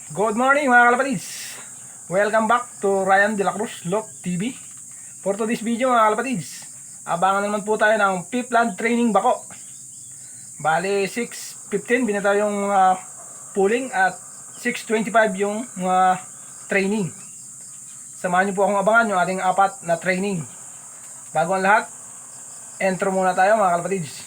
Good morning mga kalapatids. Welcome back to Ryan De La Cruz Lock TV. For today's video mga kalapatids, abangan naman po tayo ng P-Plant Training Bako. Bali 6:15 binita yung pooling at 6:25 yung training. Samahan niyo po akong abangan yung ating apat na training. Bago ang lahat, intro muna tayo mga kalapatids.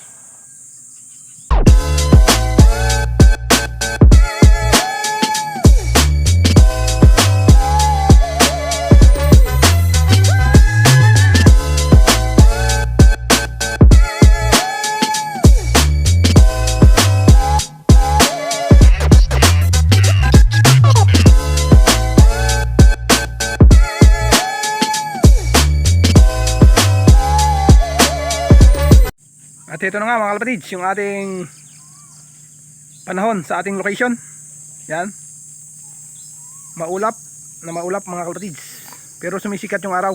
At ito na nga mga kalapatids, yung ating panahon sa ating location. Yan. Maulap mga kalapatids. Pero sumisikat yung araw.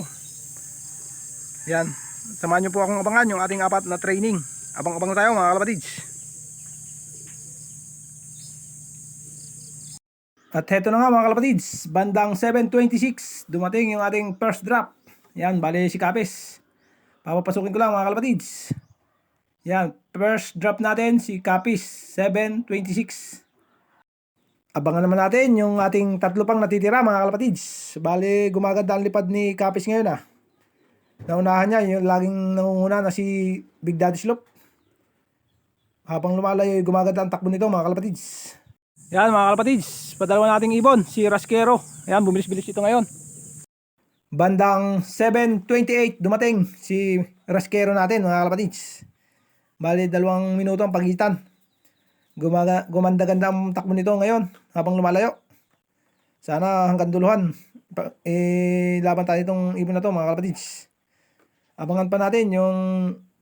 Yan. Samahan nyo po akong abangan yung ating apat na training. Abang-abang na tayo mga kalapatids. At ito na nga mga kalapatids, bandang 7:26 dumating yung ating first drop. Yan, bali si Kapis. Papapasukin ko lang mga kalapatids. Yan, first drop natin si Kapis, 7:26. Abangan naman natin yung ating tatlo pang natitira mga kalapatids. Bali, gumaganda ang lipad ni Kapis ngayon ah. Naunahan niya, yung laging nangunguna na si Big Daddy Slope. Habang lumalayo, gumaganda ang takbo nito mga kalapatids. Yan mga kalapatids, padalawa nating ibon, si Rasquero. Yan, bumilis-bilis ito ngayon. Bandang 7:28 dumating si Rasquero natin mga kalapatids. Bali 2 minuto ang pagitan. Gumanda-ganda ang takbo nito ngayon habang lumalayo. Sana hanggang duluhan laban tayo itong ibon na to mga kalapatids. Abangan pa natin yung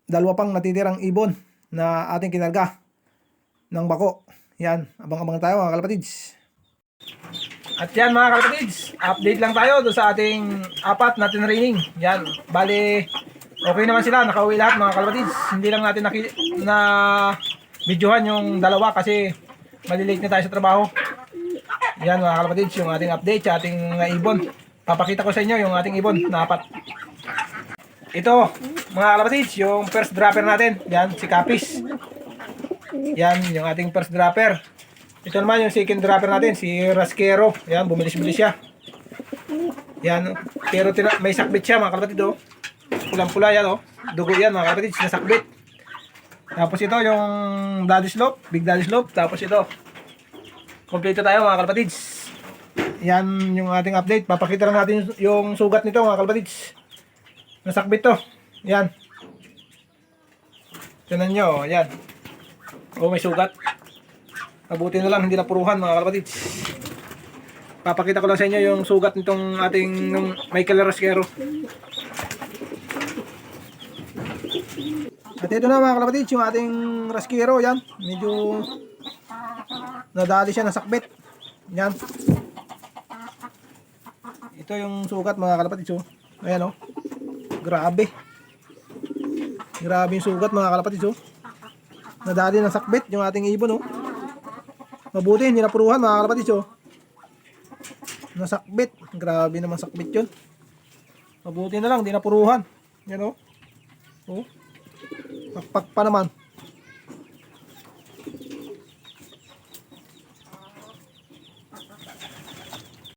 dalawa pang natitirang ibon na ating kinarga ng bako. Yan, abang-abang tayo mga kalapatids. At yan mga kalapatids, update lang tayo doon sa ating apat na training. Yan, bali okay naman sila, nakauwi lahat mga kalapatids. Hindi lang natin na videohan yung dalawa kasi malilate na tayo sa trabaho. Yan mga kalapatids, yung ating update sa ating mga ibon. Papakita ko sa inyo yung ating ibon na apat. Ito mga kalapatids, yung first dropper natin. Yan, si Kapis. Yan, yung ating first dropper. Ito naman yung second dropper natin, si Rasquero. Yan, bumilis-bilis siya. Yan, pero may sakbit siya mga kalapatids oh. Pulang-pula yan oh. Dugo yan mga kapatids, nasakbit. Tapos ito yung Daddy Slope, Big Daddy Slope. Tapos ito, kompleto tayo mga kapatids. Yan yung ating update. Papakita lang natin yung sugat nito mga kapatids. Nasakbit to. Yan. Tignan nyo, yan. Oh, may sugat. Mabuti na lang hindi napuruhan mga kapatids. Papakita ko lang sa inyo yung sugat nitong ating Michael Rasquero. At ito na mga kalapatids, yung ating Rasquero, yan. Medyo nadali siya, nasakbit. Yan. Ito yung sugat mga kalapatids, oh. Ayan, oh. Grabe. Grabe yung sugat mga kalapatids, oh. Nadali, nasakbit yung ating ibon, oh. Mabuti, hindi napuruhan mga kalapatids, oh. Nasakbit. Grabe naman sakbit yun. Mabuti na lang, hindi napuruhan. Yan, oh. Oh. Pakpak pa naman.